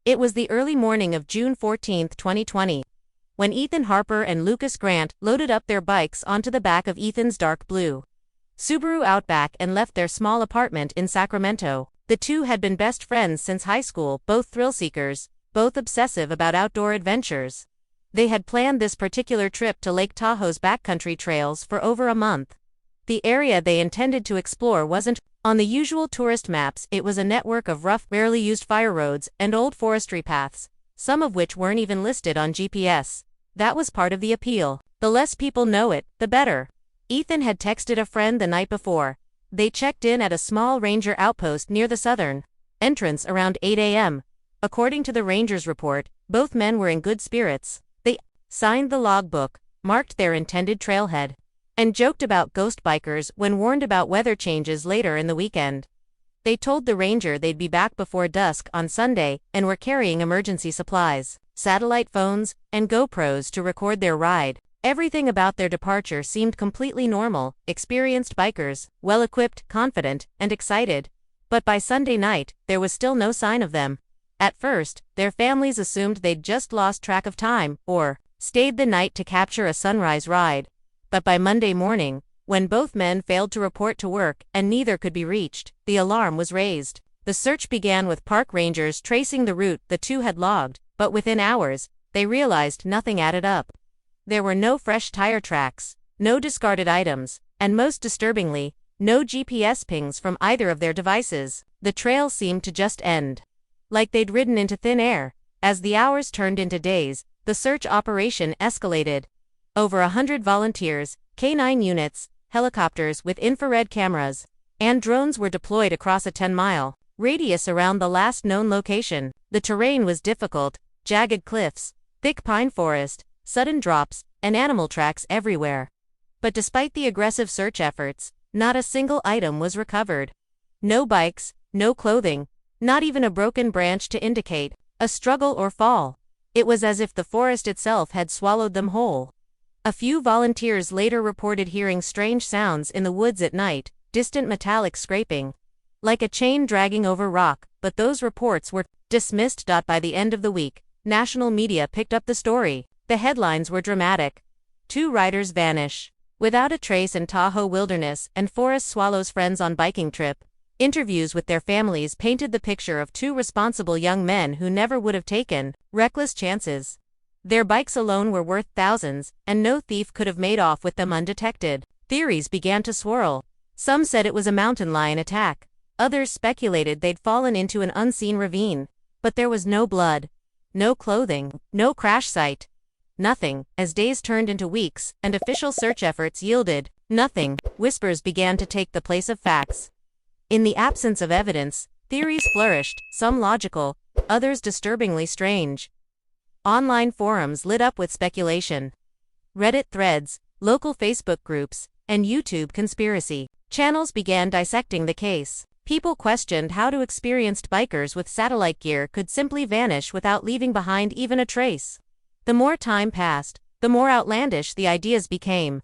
It was the early morning of June 14, 2020, when Ethan Harper and Lucas Grant loaded up their bikes onto the back of Ethan's dark blue Subaru Outback and left their small apartment in Sacramento. The two had been best friends since high school, both thrill-seekers, both obsessive about outdoor adventures. They had planned this particular trip to Lake Tahoe's backcountry trails for over a month. The area they intended to explore wasn't on the usual tourist maps. It was a network of rough, rarely used fire roads and old forestry paths, some of which weren't even listed on GPS. That was part of the appeal. The less people know it, the better. Ethan had texted a friend the night before. They checked in at a small ranger outpost near the southern entrance around 8 a.m. According to the ranger's report, both men were in good spirits. They signed the logbook, marked their intended trailhead, and joked about ghost bikers when warned about weather changes later in the weekend. They told the ranger they'd be back before dusk on Sunday and were carrying emergency supplies, satellite phones, and GoPros to record their ride. Everything about their departure seemed completely normal. Experienced bikers, well-equipped, confident, and excited. But by Sunday night, there was still no sign of them. At first, their families assumed they'd just lost track of time, or stayed the night to capture a sunrise ride. But by Monday morning, when both men failed to report to work and neither could be reached, the alarm was raised. The search began with park rangers tracing the route the two had logged, but within hours, they realized nothing added up. There were no fresh tire tracks, no discarded items, and most disturbingly, no GPS pings from either of their devices. The trail seemed to just end, like they'd ridden into thin air. As the hours turned into days, the search operation escalated. Over 100 volunteers, K-9 units, helicopters with infrared cameras, and drones were deployed across a 10-mile radius around the last known location. The terrain was difficult: jagged cliffs, thick pine forest, sudden drops, and animal tracks everywhere. But despite the aggressive search efforts, not a single item was recovered. No bikes, no clothing, not even a broken branch to indicate a struggle or fall. It was as if the forest itself had swallowed them whole. A few volunteers later reported hearing strange sounds in the woods at night, distant metallic scraping, like a chain dragging over rock, but those reports were dismissed. By the end of the week, national media picked up the story. The headlines were dramatic. 2 riders vanish without a trace in Tahoe wilderness, and forest swallows friends on biking trip. Interviews with their families painted the picture of 2 responsible young men who never would have taken reckless chances. Their bikes alone were worth thousands, and no thief could have made off with them undetected. Theories began to swirl. Some said it was a mountain lion attack. Others speculated they'd fallen into an unseen ravine. But there was no blood, no clothing, no crash site. Nothing. As days turned into weeks, and official search efforts yielded nothing, whispers began to take the place of facts. In the absence of evidence, theories flourished, some logical, others disturbingly strange. Online forums lit up with speculation. Reddit threads, local Facebook groups, and YouTube conspiracy channels began dissecting the case. People questioned how 2 experienced bikers with satellite gear could simply vanish without leaving behind even a trace. The more time passed, the more outlandish the ideas became.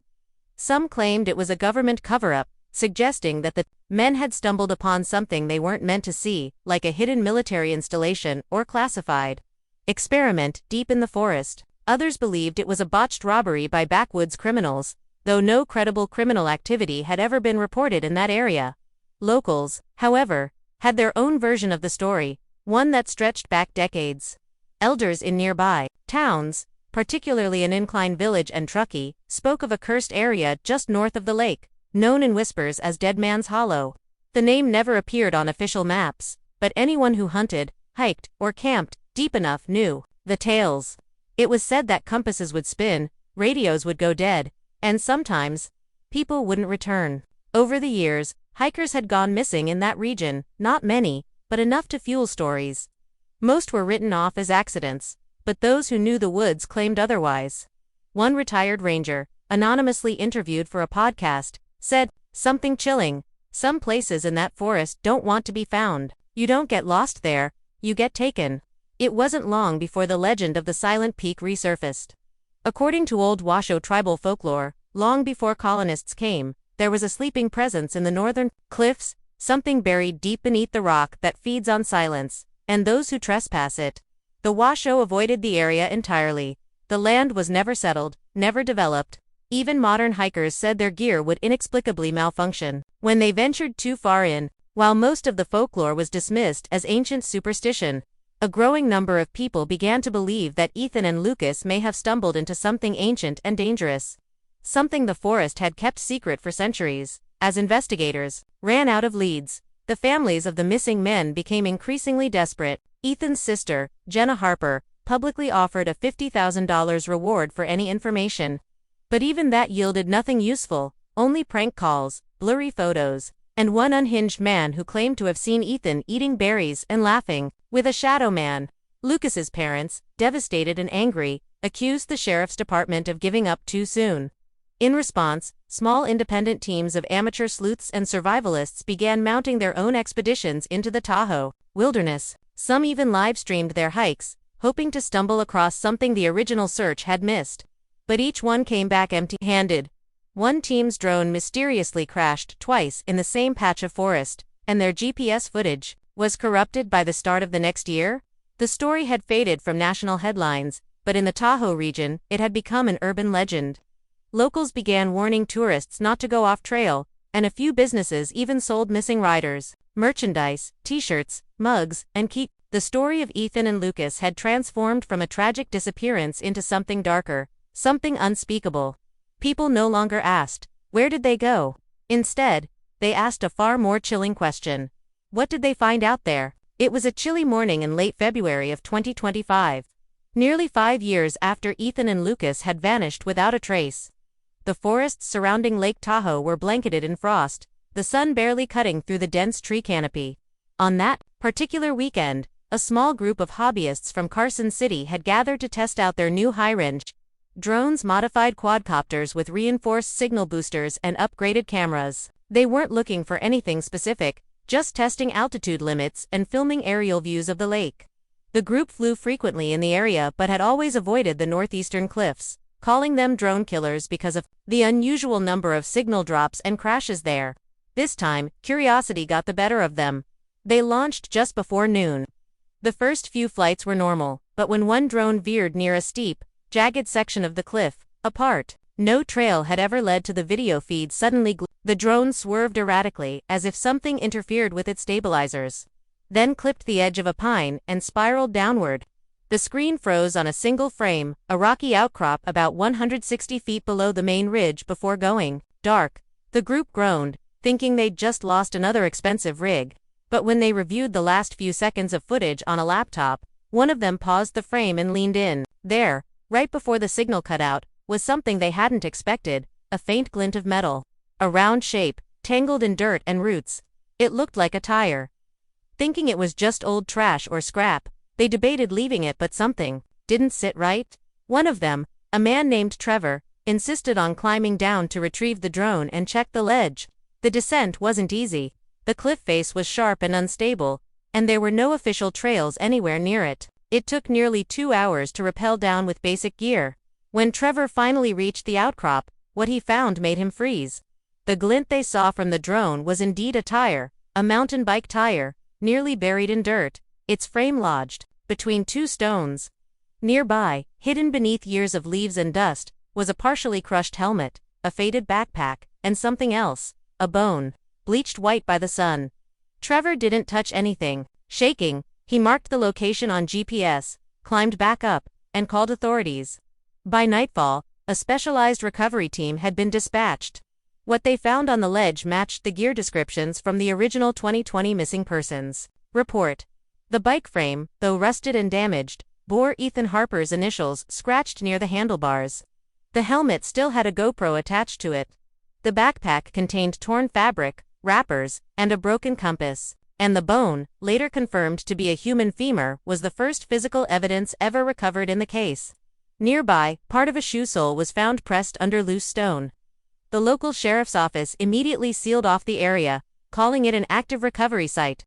Some claimed it was a government cover-up, suggesting that the men had stumbled upon something they weren't meant to see, like a hidden military installation or classified experiment deep in the forest. Others believed it was a botched robbery by backwoods criminals, though no credible criminal activity had ever been reported in that area. Locals, however, had their own version of the story, one that stretched back decades. Elders in nearby towns, particularly in Incline Village and Truckee, spoke of a cursed area just north of the lake, known in whispers as Dead Man's Hollow. The name never appeared on official maps, but anyone who hunted, hiked, or camped deep enough knew the tales. It was said that compasses would spin, radios would go dead, and sometimes, people wouldn't return. Over the years, hikers had gone missing in that region, not many, but enough to fuel stories. Most were written off as accidents, but those who knew the woods claimed otherwise. One retired ranger, anonymously interviewed for a podcast, said, "Something chilling. Some places in that forest don't want to be found. You don't get lost there, you get taken." It wasn't long before the legend of the Silent Peak resurfaced. According to old Washoe tribal folklore, long before colonists came, there was a sleeping presence in the northern cliffs, something buried deep beneath the rock that feeds on silence, and those who trespass it The Washoe avoided the area entirely. The land was never settled, never developed. Even modern hikers said their gear would inexplicably malfunction when they ventured too far in. While most of the folklore was dismissed as ancient superstition, a growing number of people began to believe that Ethan and Lucas may have stumbled into something ancient and dangerous. Something the forest had kept secret for centuries. As investigators ran out of leads, the families of the missing men became increasingly desperate. Ethan's sister, Jenna Harper, publicly offered a $50,000 reward for any information. But even that yielded nothing useful, only prank calls, blurry photos, and one unhinged man who claimed to have seen Ethan eating berries and laughing with a shadow man. Lucas's parents, devastated and angry, accused the sheriff's department of giving up too soon. In response, small independent teams of amateur sleuths and survivalists began mounting their own expeditions into the Tahoe wilderness. Some even live-streamed their hikes, hoping to stumble across something the original search had missed. But each one came back empty-handed. One team's drone mysteriously crashed twice in the same patch of forest, and their GPS footage was corrupted by the start of the next year. The story had faded from national headlines, but in the Tahoe region, it had become an urban legend. Locals began warning tourists not to go off-trail, and a few businesses even sold missing riders merchandise, t-shirts, mugs, and keep. The story of Ethan and Lucas had transformed from a tragic disappearance into something darker, something unspeakable. People no longer asked, "Where did they go?" Instead, they asked a far more chilling question. What did they find out there? It was a chilly morning in late February of 2025. Nearly 5 years after Ethan and Lucas had vanished without a trace. The forests surrounding Lake Tahoe were blanketed in frost, the sun barely cutting through the dense tree canopy. On that particular weekend, a small group of hobbyists from Carson City had gathered to test out their new high-range drones, modified quadcopters with reinforced signal boosters and upgraded cameras. They weren't looking for anything specific, just testing altitude limits and filming aerial views of the lake. The group flew frequently in the area but had always avoided the northeastern cliffs, calling them drone killers because of the unusual number of signal drops and crashes there. This time, curiosity got the better of them. They launched just before noon. The first few flights were normal, but when one drone veered near a steep, jagged section of the cliff, apart, no trail had ever led to the video feed suddenly the drone swerved erratically, as if something interfered with its stabilizers. Then clipped the edge of a pine and spiraled downward. The screen froze on a single frame, a rocky outcrop about 160 feet below the main ridge before going dark. The group groaned, thinking they'd just lost another expensive rig. But when they reviewed the last few seconds of footage on a laptop, one of them paused the frame and leaned in. There, right before the signal cut out, was something they hadn't expected, a faint glint of metal. A round shape, tangled in dirt and roots. It looked like a tire. Thinking it was just old trash or scrap, they debated leaving it, but something didn't sit right. One of them, a man named Trevor, insisted on climbing down to retrieve the drone and check the ledge. The descent wasn't easy. The cliff face was sharp and unstable, and there were no official trails anywhere near it. It took nearly 2 hours to rappel down with basic gear. When Trevor finally reached the outcrop, what he found made him freeze. The glint they saw from the drone was indeed a tire, a mountain bike tire, nearly buried in dirt, its frame lodged between two stones. Nearby, hidden beneath years of leaves and dust, was a partially crushed helmet, a faded backpack, and something else, a bone, bleached white by the sun. Trevor didn't touch anything. Shaking, he marked the location on GPS, climbed back up, and called authorities. By nightfall, a specialized recovery team had been dispatched. What they found on the ledge matched the gear descriptions from the original 2020 missing persons report. The bike frame, though rusted and damaged, bore Ethan Harper's initials scratched near the handlebars. The helmet still had a GoPro attached to it. The backpack contained torn fabric, wrappers, and a broken compass. And the bone, later confirmed to be a human femur, was the first physical evidence ever recovered in the case. Nearby, part of a shoe sole was found pressed under loose stone. The local sheriff's office immediately sealed off the area, calling it an active recovery site.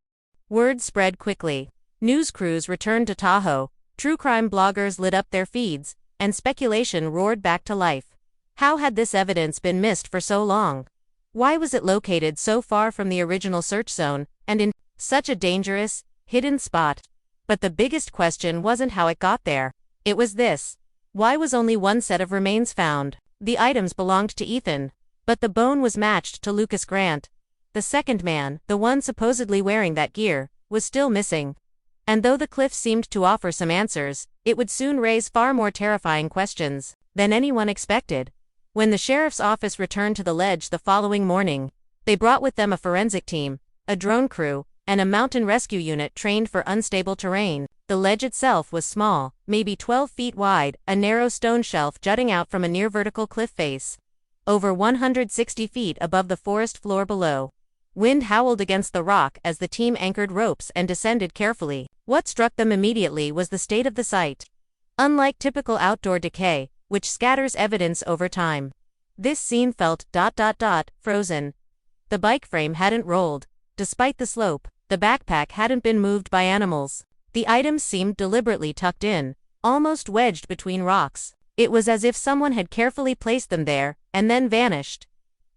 Word spread quickly. News crews returned to Tahoe, true crime bloggers lit up their feeds, and speculation roared back to life. How had this evidence been missed for so long? Why was it located so far from the original search zone, and in such a dangerous, hidden spot? But the biggest question wasn't how it got there. It was this. Why was only one set of remains found? The items belonged to Ethan, but the bone was matched to Lucas Grant. The second man, the one supposedly wearing that gear, was still missing. And though the cliff seemed to offer some answers, it would soon raise far more terrifying questions than anyone expected. When the sheriff's office returned to the ledge the following morning, they brought with them a forensic team, a drone crew, and a mountain rescue unit trained for unstable terrain. The ledge itself was small, maybe 12 feet wide, a narrow stone shelf jutting out from a near vertical cliff face, over 160 feet above the forest floor below. Wind howled against the rock as the team anchored ropes and descended carefully. What struck them immediately was the state of the site. Unlike typical outdoor decay, which scatters evidence over time, this scene felt frozen. The bike frame hadn't rolled. Despite the slope, the backpack hadn't been moved by animals. The items seemed deliberately tucked in, almost wedged between rocks. It was as if someone had carefully placed them there, and then vanished.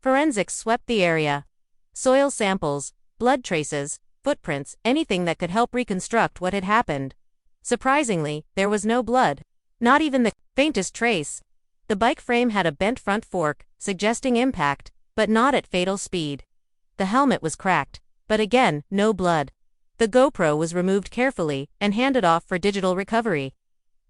Forensics swept the area. Soil samples, blood traces, footprints, anything that could help reconstruct what had happened. Surprisingly, there was no blood. Not even the faintest trace. The bike frame had a bent front fork, suggesting impact, but not at fatal speed. The helmet was cracked, but again, no blood. The GoPro was removed carefully and handed off for digital recovery.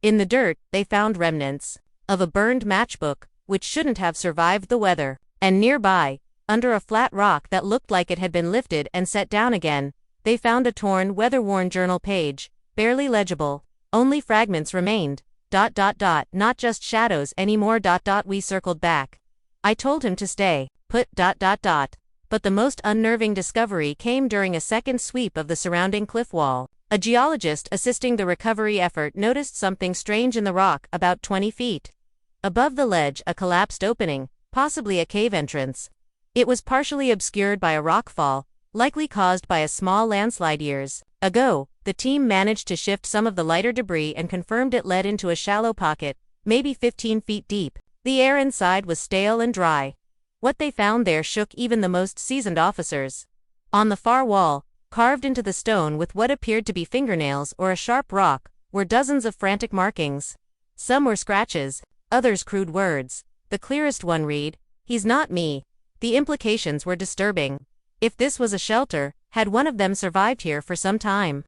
In the dirt, they found remnants of a burned matchbook, which shouldn't have survived the weather. And nearby, under a flat rock that looked like it had been lifted and set down again, they found a torn, weather-worn journal page, barely legible. Only fragments remained. Not just shadows anymore. We circled back. I told him to stay put. But the most unnerving discovery came during a second sweep of the surrounding cliff wall. A geologist assisting the recovery effort noticed something strange in the rock about 20 feet above the ledge, a collapsed opening, possibly a cave entrance. It was partially obscured by a rockfall, likely caused by a small landslide years ago. The team managed to shift some of the lighter debris and confirmed it led into a shallow pocket, maybe 15 feet deep. The air inside was stale and dry. What they found there shook even the most seasoned officers. On the far wall, carved into the stone with what appeared to be fingernails or a sharp rock, were dozens of frantic markings. Some were scratches, others crude words. The clearest one read, "He's not me." The implications were disturbing. If this was a shelter, had one of them survived here for some time?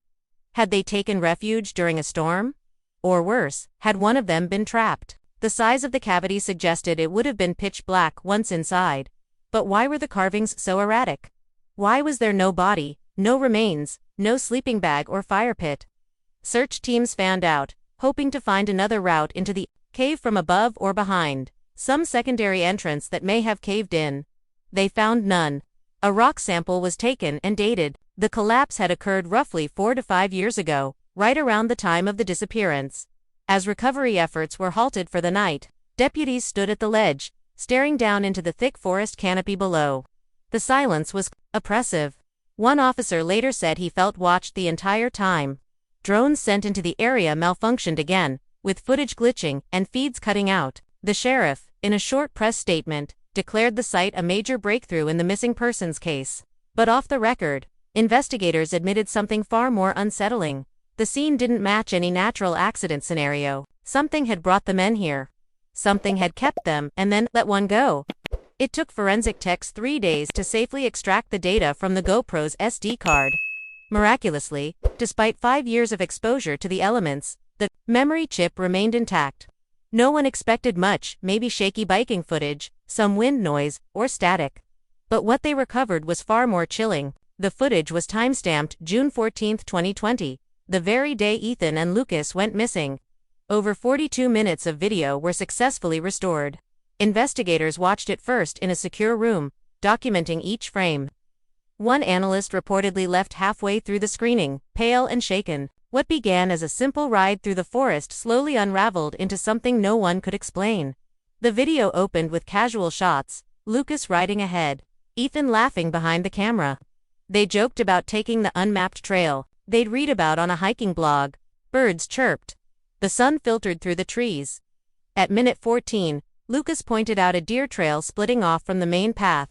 Had they taken refuge during a storm? Or worse, had one of them been trapped? The size of the cavity suggested it would have been pitch black once inside. But why were the carvings so erratic? Why was there no body, no remains, no sleeping bag or fire pit? Search teams fanned out, hoping to find another route into the cave from above or behind, some secondary entrance that may have caved in. They found none. A rock sample was taken and dated. The collapse had occurred roughly 4 to 5 years ago, right around the time of the disappearance. As recovery efforts were halted for the night, deputies stood at the ledge, staring down into the thick forest canopy below. The silence was oppressive. One officer later said he felt watched the entire time. Drones sent into the area malfunctioned again, with footage glitching and feeds cutting out. The sheriff, in a short press statement, declared the site a major breakthrough in the missing persons case. But off the record, investigators admitted something far more unsettling. The scene didn't match any natural accident scenario. Something had brought the men here. Something had kept them and then let one go. It took forensic techs 3 days to safely extract the data from the GoPro's SD card. Miraculously, despite 5 years of exposure to the elements, the memory chip remained intact. No one expected much, maybe shaky biking footage, some wind noise, or static. But what they recovered was far more chilling. The footage was time-stamped June 14, 2020, the very day Ethan and Lucas went missing. Over 42 minutes of video were successfully restored. Investigators watched it first in a secure room, documenting each frame. One analyst reportedly left halfway through the screening, pale and shaken. What began as a simple ride through the forest slowly unraveled into something no one could explain. The video opened with casual shots, Lucas riding ahead, Ethan laughing behind the camera. They joked about taking the unmapped trail they'd read about on a hiking blog. Birds chirped. The sun filtered through the trees. At minute 14, Lucas pointed out a deer trail splitting off from the main path.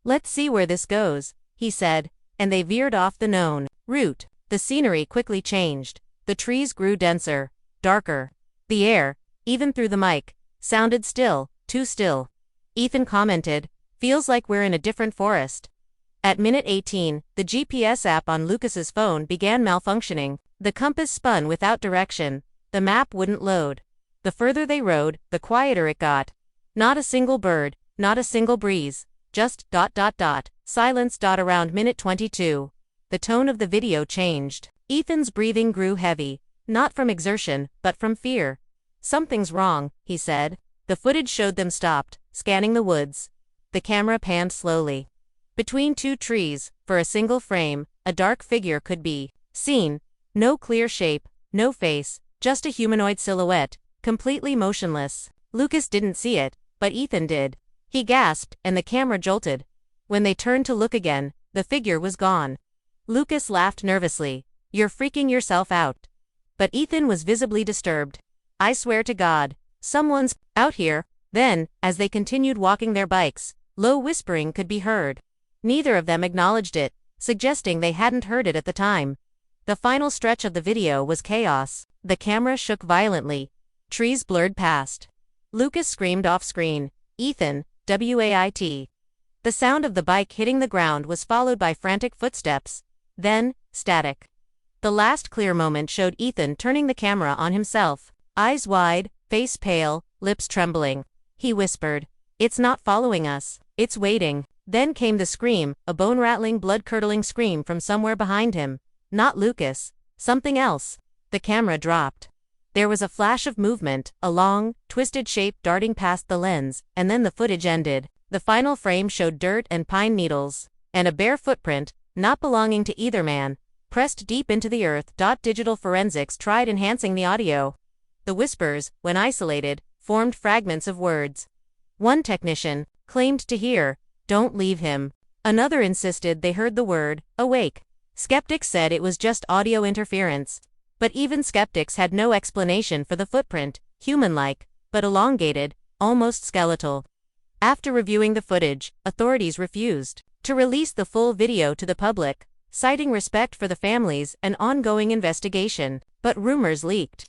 "Let's see where this goes," he said, and they veered off the known route. The scenery quickly changed. The trees grew denser, darker. The air, even through the mic, sounded still, too still. Ethan commented, "Feels like we're in a different forest." At minute 18, the GPS app on Lucas's phone began malfunctioning. The compass spun without direction. The map wouldn't load. The further they rode, the quieter it got. Not a single bird, not a single breeze. Just ... silence. Around minute 22. The tone of the video changed. Ethan's breathing grew heavy, not from exertion, but from fear. "Something's wrong," he said. The footage showed them stopped, scanning the woods. The camera panned slowly. Between two trees, for a single frame, a dark figure could be seen. No clear shape, no face, just a humanoid silhouette, completely motionless. Lucas didn't see it, but Ethan did. He gasped, and the camera jolted. When they turned to look again, the figure was gone. Lucas laughed nervously. "You're freaking yourself out." But Ethan was visibly disturbed. "I swear to God, someone's out here." Then, as they continued walking their bikes, low whispering could be heard. Neither of them acknowledged it, suggesting they hadn't heard it at the time. The final stretch of the video was chaos. The camera shook violently. Trees blurred past. Lucas screamed off-screen, "Ethan, wait." The sound of the bike hitting the ground was followed by frantic footsteps. Then, static. The last clear moment showed Ethan turning the camera on himself, eyes wide, face pale, lips trembling. He whispered, "It's not following us, it's waiting." Then came the scream, a bone-rattling, blood-curdling scream from somewhere behind him. Not Lucas. Something else. The camera dropped. There was a flash of movement, a long, twisted shape darting past the lens, and then the footage ended. The final frame showed dirt and pine needles, and a bare footprint, not belonging to either man, pressed deep into the earth. Digital forensics tried enhancing the audio. The whispers, when isolated, formed fragments of words. One technician claimed to hear, "Don't leave him." Another insisted they heard the word, "awake." Skeptics said it was just audio interference. But even skeptics had no explanation for the footprint, human-like, but elongated, almost skeletal. After reviewing the footage, authorities refused to release the full video to the public, citing respect for the families and ongoing investigation. But rumors leaked.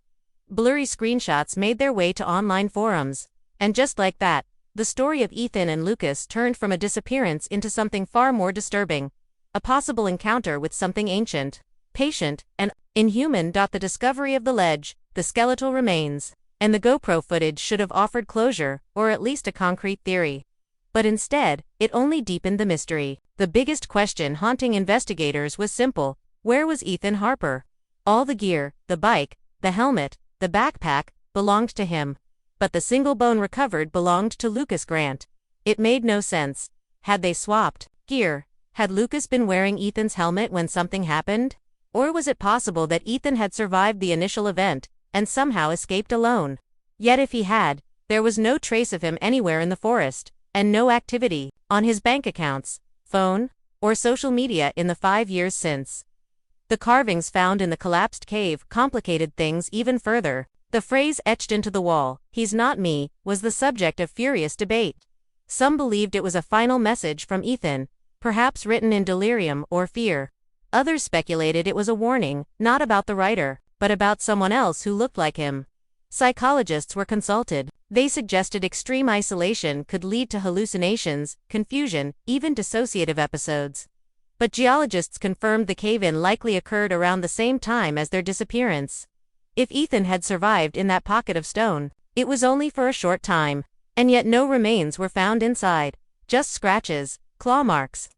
Blurry screenshots made their way to online forums. And just like that, the story of Ethan and Lucas turned from a disappearance into something far more disturbing. A possible encounter with something ancient, patient, and inhuman. The discovery of the ledge, the skeletal remains, and the GoPro footage should have offered closure, or at least a concrete theory. But instead, it only deepened the mystery. The biggest question haunting investigators was simple: where was Ethan Harper? All the gear, the bike, the helmet, the backpack, belonged to him. But the single bone recovered belonged to Lucas Grant. It made no sense. Had they swapped gear? Had Lucas been wearing Ethan's helmet when something happened? Or was it possible that Ethan had survived the initial event, and somehow escaped alone? Yet if he had, there was no trace of him anywhere in the forest, and no activity on his bank accounts, phone, or social media in the 5 years since. The carvings found in the collapsed cave complicated things even further. The phrase etched into the wall, "He's not me," was the subject of furious debate. Some believed it was a final message from Ethan, perhaps written in delirium or fear. Others speculated it was a warning, not about the writer, but about someone else who looked like him. Psychologists were consulted. They suggested extreme isolation could lead to hallucinations, confusion, even dissociative episodes. But geologists confirmed the cave-in likely occurred around the same time as their disappearance. If Ethan had survived in that pocket of stone, it was only for a short time. And yet no remains were found inside, just scratches, claw marks,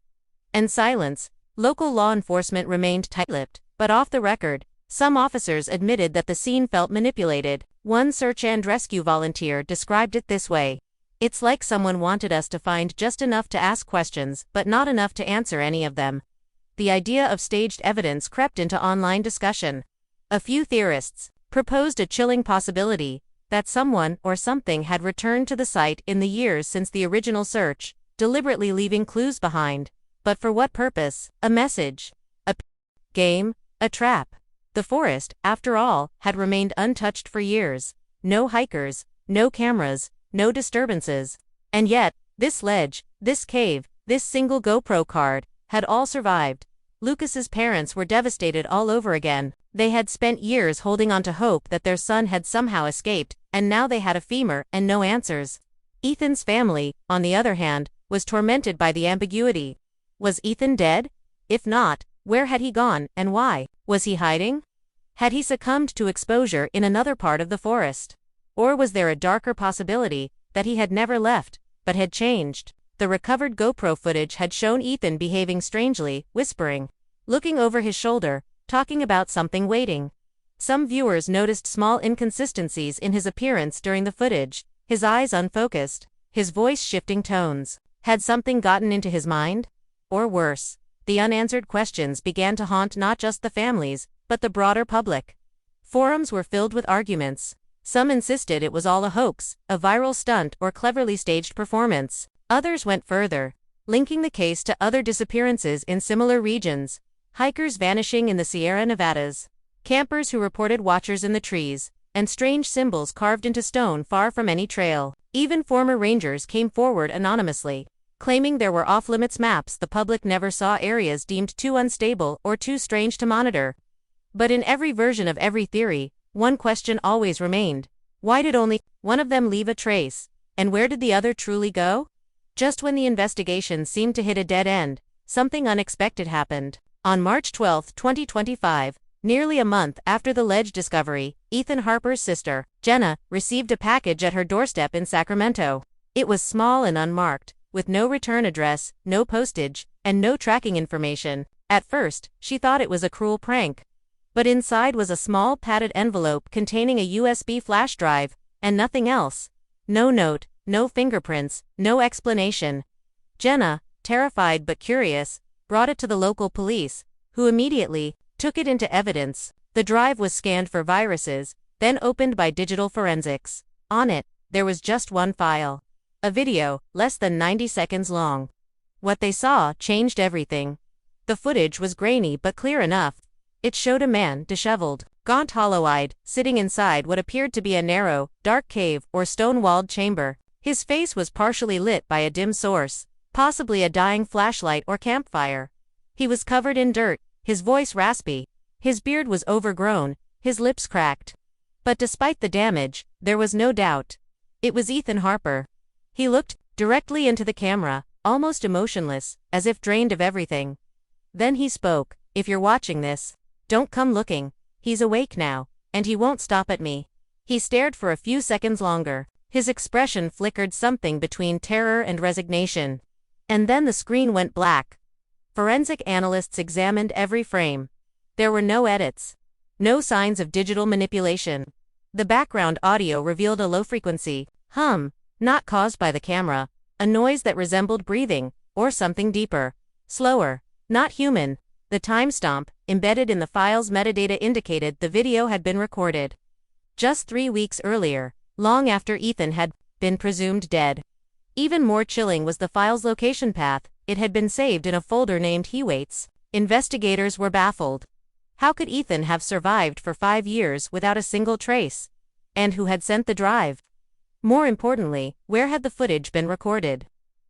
and silence. Local law enforcement remained tight-lipped, but off the record, some officers admitted that the scene felt manipulated. One search and rescue volunteer described it this way: "It's like someone wanted us to find just enough to ask questions, but not enough to answer any of them." The idea of staged evidence crept into online discussion. A few theorists proposed a chilling possibility that someone or something had returned to the site in the years since the original search, deliberately leaving clues behind. But for what purpose? A message? A game? A trap? The forest, after all, had remained untouched for years. No hikers, no cameras, no disturbances. And yet, this ledge, this cave, this single GoPro card, had all survived. Lucas's parents were devastated all over again. They had spent years holding on to hope that their son had somehow escaped, and now they had a femur and no answers. Ethan's family, on the other hand, was tormented by the ambiguity. Was Ethan dead? If not, where had he gone, and why? Was he hiding? Had he succumbed to exposure in another part of the forest? Or was there a darker possibility, that he had never left, but had changed? The recovered GoPro footage had shown Ethan behaving strangely, whispering, looking over his shoulder, talking about something waiting. Some viewers noticed small inconsistencies in his appearance during the footage, his eyes unfocused, his voice shifting tones. Had something gotten into his mind? Or worse, the unanswered questions began to haunt not just the families, but the broader public. Forums were filled with arguments. Some insisted it was all a hoax, a viral stunt, or cleverly staged performance. Others went further, linking the case to other disappearances in similar regions. Hikers vanishing in the Sierra Nevadas, campers who reported watchers in the trees, and strange symbols carved into stone far from any trail. Even former rangers came forward anonymously, claiming there were off-limits maps the public never saw, areas deemed too unstable or too strange to monitor. But in every version of every theory, one question always remained. Why did only one of them leave a trace? And where did the other truly go? Just when the investigation seemed to hit a dead end, something unexpected happened. On March 12, 2025, nearly a month after the ledge discovery, Ethan Harper's sister, Jenna, received a package at her doorstep in Sacramento. It was small and unmarked, with no return address, no postage, and no tracking information. At first, she thought it was a cruel prank. But inside was a small padded envelope containing a USB flash drive, and nothing else. No note, no fingerprints, no explanation. Jenna, terrified but curious, brought it to the local police, who immediately took it into evidence. The drive was scanned for viruses, then opened by digital forensics. On it, there was just one file. A video, less than 90 seconds long. What they saw changed everything. The footage was grainy but clear enough. It showed a man, disheveled, gaunt, hollow-eyed, sitting inside what appeared to be a narrow, dark cave or stone-walled chamber. His face was partially lit by a dim source, possibly a dying flashlight or campfire. He was covered in dirt, his voice raspy. His beard was overgrown, his lips cracked. But despite the damage, there was no doubt. It was Ethan Harper. He looked directly into the camera, almost emotionless, as if drained of everything. Then he spoke. "If you're watching this, don't come looking. He's awake now, and he won't stop at me." He stared for a few seconds longer. His expression flickered something between terror and resignation. And then the screen went black. Forensic analysts examined every frame. There were no edits. No signs of digital manipulation. The background audio revealed a low-frequency hum, not caused by the camera, a noise that resembled breathing, or something deeper, slower, not human. The timestamp, embedded in the file's metadata, indicated the video had been recorded just 3 weeks earlier, long after Ethan had been presumed dead. Even more chilling was the file's location path. It had been saved in a folder named He Waits. Investigators were baffled. How could Ethan have survived for 5 years without a single trace? And who had sent the drive? More importantly, where had the footage been recorded?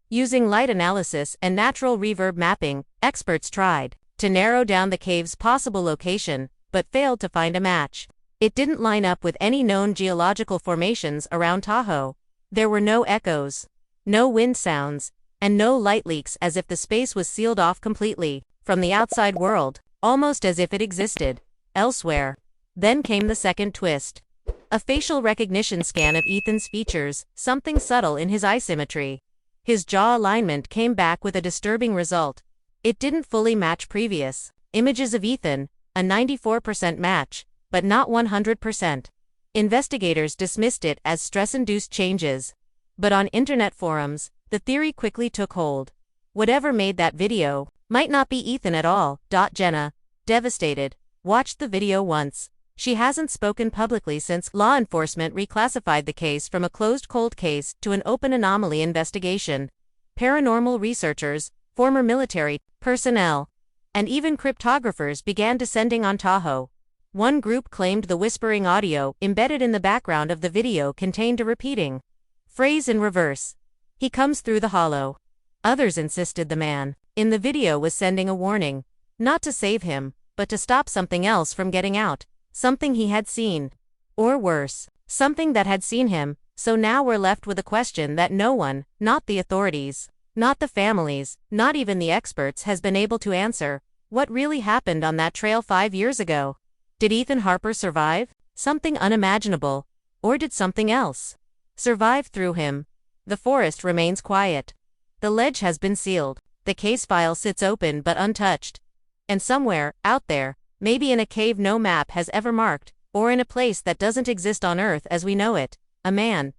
Using light analysis and natural reverb mapping, experts tried to narrow down the cave's possible location, but failed to find a match. It didn't line up with any known geological formations around Tahoe. There were no echoes, no wind sounds, and no light leaks, as if the space was sealed off completely from the outside world, almost as if it existed elsewhere. Then came the second twist. A facial recognition scan of Ethan's features, something subtle in his eye symmetry. His jaw alignment came back with a disturbing result. It didn't fully match previous images of Ethan, a 94% match, but not 100%. Investigators dismissed it as stress-induced changes. But on internet forums, the theory quickly took hold. Whatever made that video might not be Ethan at all. Jenna, devastated, watched the video once. She hasn't spoken publicly since law enforcement reclassified the case from a closed cold case to an open anomaly investigation. Paranormal researchers, former military personnel, and even cryptographers began descending on Tahoe. One group claimed the whispering audio embedded in the background of the video contained a repeating phrase in reverse. "He comes through the hollow." Others insisted the man in the video was sending a warning. Not to save him, but to stop something else from getting out. Something he had seen. Or worse, something that had seen him. So now we're left with a question that no one, not the authorities, not the families, not even the experts, has been able to answer. What really happened on that trail 5 years ago? Did Ethan Harper survive? Something unimaginable. Or did something else survive through him? The forest remains quiet. The ledge has been sealed. The case file sits open but untouched. And somewhere, out there, maybe in a cave no map has ever marked, or in a place that doesn't exist on Earth as we know it, a man,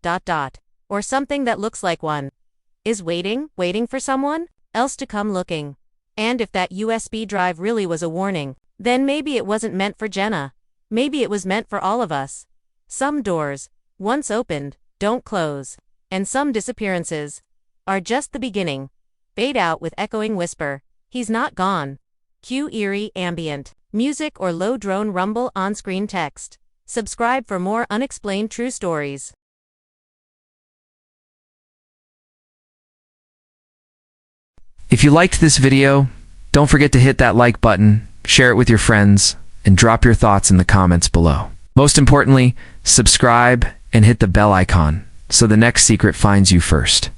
or something that looks like one, is waiting for someone else to come looking. And if that USB drive really was a warning, then maybe it wasn't meant for Jenna. Maybe it was meant for all of us. Some doors, once opened, don't close. And some disappearances are just the beginning. Fade out with echoing whisper. He's not gone. Cue eerie ambient music or low drone rumble on-screen text. Subscribe for more unexplained true stories. If you liked this video, don't forget to hit that like button, share it with your friends, and drop your thoughts in the comments below. Most importantly, subscribe and hit the bell icon so the next secret finds you first.